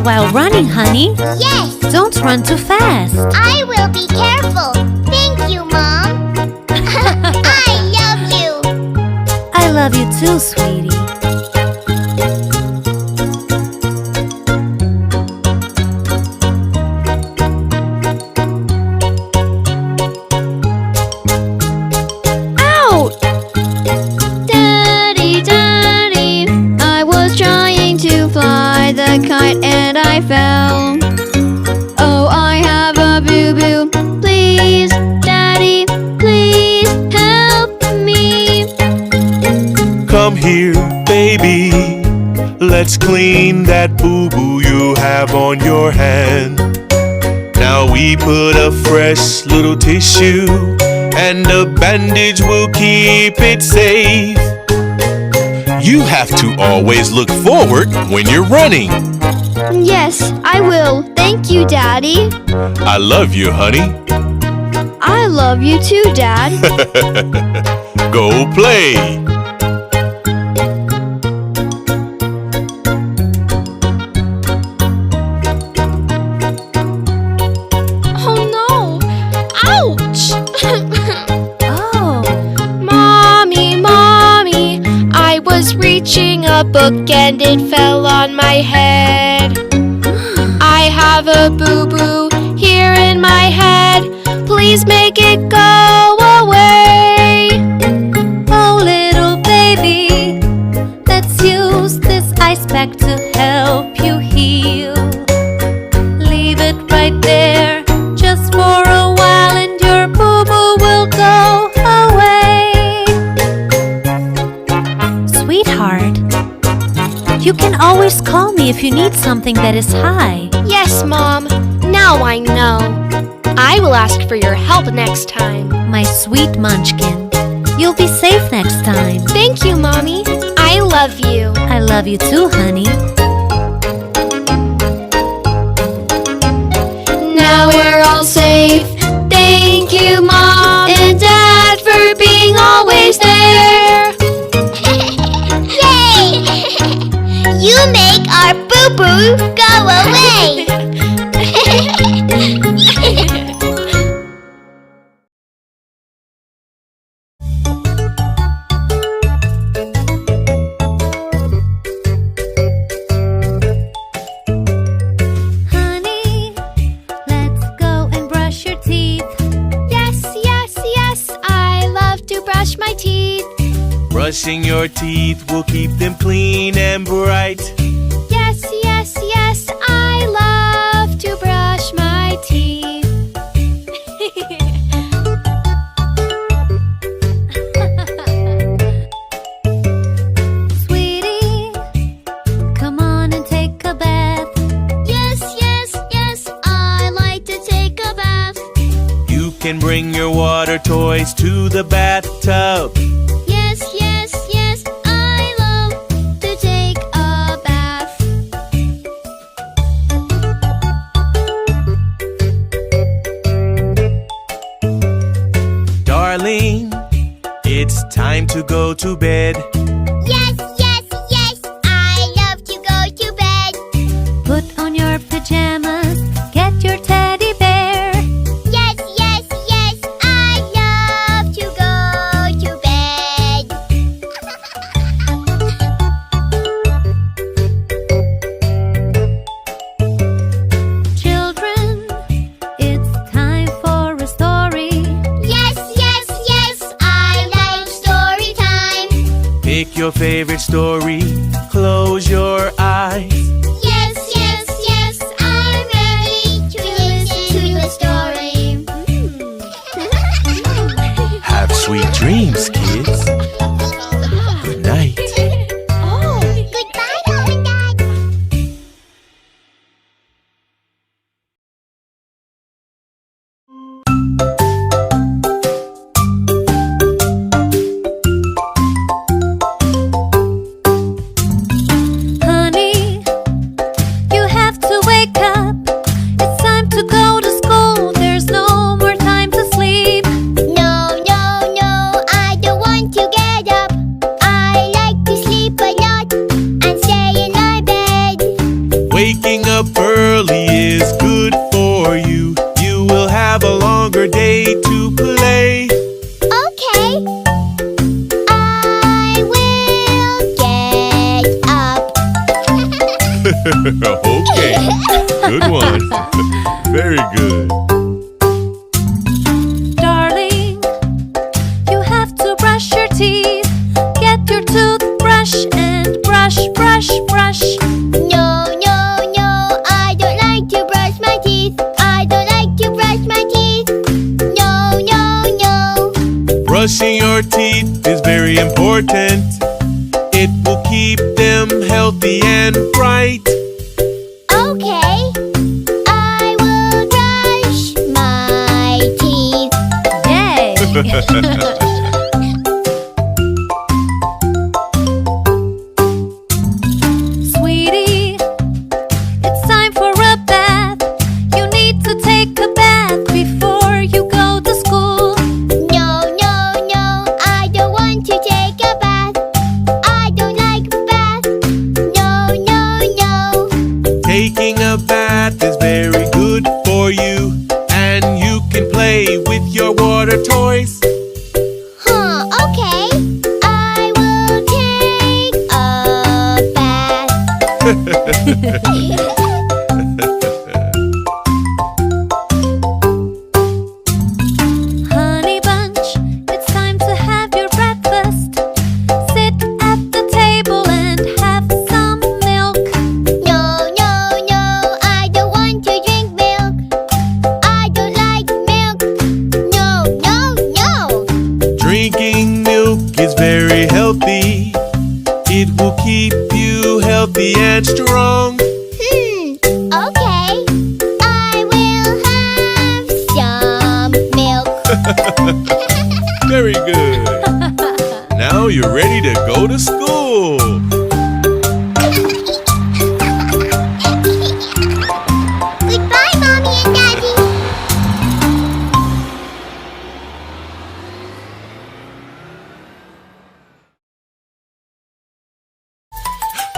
while running, honey. Yes. Don't run too fast. I will be careful. Thank you, Mom. I love you. I love you too, sweetie. The kite and I fell. Oh, I have a boo-boo. Please, Daddy, please help me. Come here, baby. Let's clean that boo-boo you have on your hand. Now we put a fresh little tissue, and a bandage will keep it safe. You have to always look forward when you're running. Yes, I will. Thank you, Daddy. I love you, honey. I love you too, Dad. Go play. Oh no! Ouch! Oh. Mommy, I was reaching a book and it fell on my head. I have a boo-boo here in my head. Please make it go away. Oh, little baby, let's use this ice pack to help you heal. Leave it right there just for a while and your boo-boo will go away. Sweetheart, you can always call me if you need something that is high. Yes, Mom. Now I know. I will ask for your help next time. My sweet munchkin, you'll be safe next time. Thank you, Mommy. I love you. I love you too, honey. Now we're all safe. Thank you, Mom and Dad, for being always there. Yay! You make our boo-boo go away. Honey, let's go and brush your teeth. Yes, I love to brush my teeth. Brushing your teeth will keep them clean and bright. Yes, I love to brush my teeth. Sweetie, come on and take a bath. Yes, I like to take a bath. You can bring your water toys to the bathtub. Yes, I love to take a bath. Darling, it's time to go to bed. Yes, I love to go to bed. Put on your pajamas, get your teddy bear. Yes, I love to go to bed. Children, it's time for a story. Yes, I like story time. Pick your favorite story, close your eyes. Yes, I'm ready to listen to the story. Have sweet dreams, kids. Good night. Goodbye, Mom and Dad. Honey, you have to wake up. It's time to go to school. There's no more time to sleep. No, I don't Getting up early is good for you. You will have a longer day to play. Okay. I will get up. Okay, good one. Very good. Darling, you have to brush your teeth. Get your toothbrush and brush, brush, brush. No, no, no, I don't like to brush my teeth. I don't like to brush my teeth. No, no, no. Brushing your teeth is very important. It will keep them healthy and bright. Okay. I will brush my teeth. Yay! Sweetie, it's time for a bath. You need to take a bath before you go to school. No, no, no, I don't want to take a bath. I don't like bath. No, no, no. Taking a bath is very good for you, and you can play with your water toys. Huh, okay. I will take a bath. Honey Bunch, it's time to have your breakfast. Sit at the table and have some milk. No, no, no, I don't want to drink milk. I don't like milk. No, no, no. Drinking milk is very healthy. It will keep you healthy and strong. Okay. I will have some milk. Very good. Now you're ready to go to school. Goodbye, Mommy and Daddy.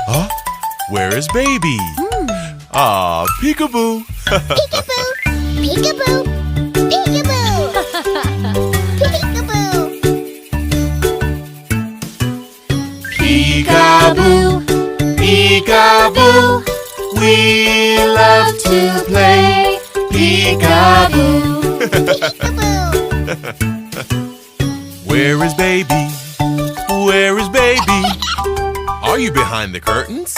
Huh? Where is baby? Ah, peekaboo. Peekaboo, peekaboo, peekaboo. Peekaboo. Peekaboo, peekaboo. We love to play peekaboo. Where is baby? Where is baby? Are you behind the curtains?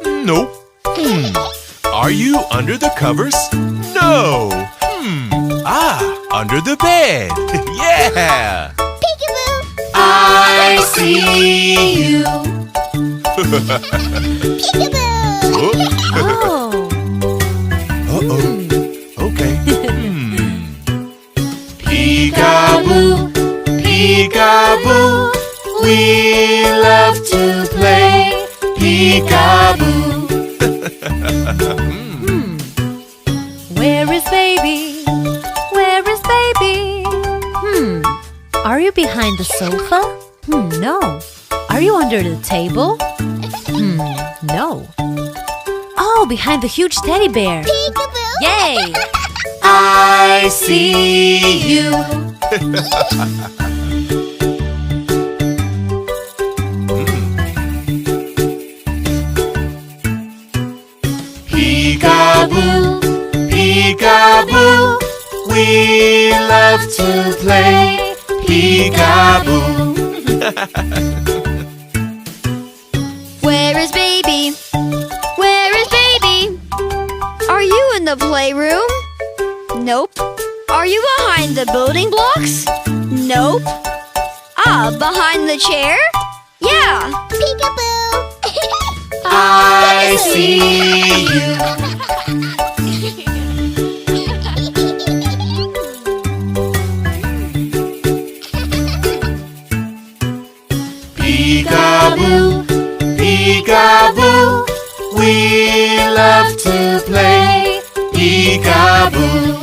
Nope. Are you under the covers? No. Under the bed. Yeah. Peekaboo. I see you. Peekaboo. Oh. Uh-oh. Okay. Peekaboo, peekaboo. We love to play peekaboo. Where is baby? Where is baby? Are you behind the sofa? No. Are you under the table? No. Oh, behind the huge teddy bear. Peekaboo. Yay! I see you. Peekaboo, peekaboo. We love to play peekaboo. Where is baby? Where is baby? Are you in the playroom? Nope. Are you behind the building blocks? Nope. Behind the chair? Yeah. Peekaboo. I see you. Peekaboo, peekaboo. We love to play peekaboo.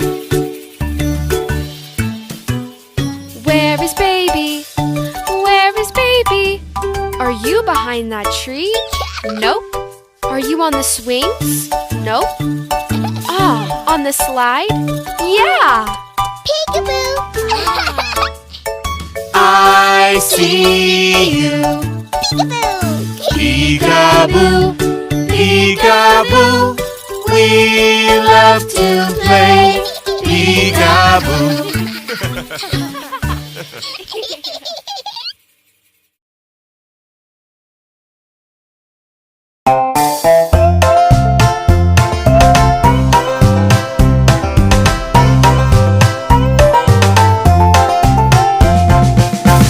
Where is baby? Where is baby? Are you behind that tree? Nope. Are you on the swings? Nope. Ah, on the slide? Yeah! Peekaboo! I see you. Peekaboo! Peekaboo, peekaboo. We love to play peekaboo.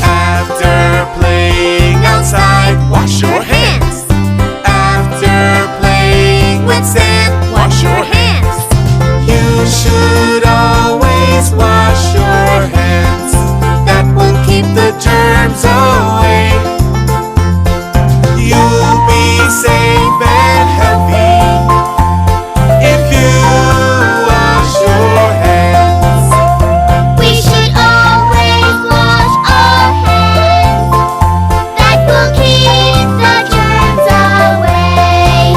After playing outside, wash your hands. After playing with sand, wash your hands. You should always wash your hands. That will keep the germs away. You'll be safe and healthy if you wash your hands. We should always wash our hands. That will keep the germs away.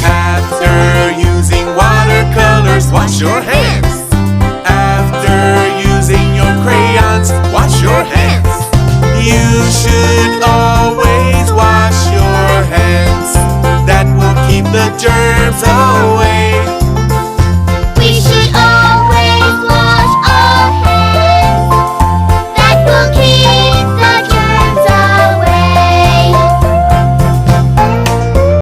After using watercolors, wash your hands. After using your crayons, wash your hands. You should always wash your hands. That will keep the germs away.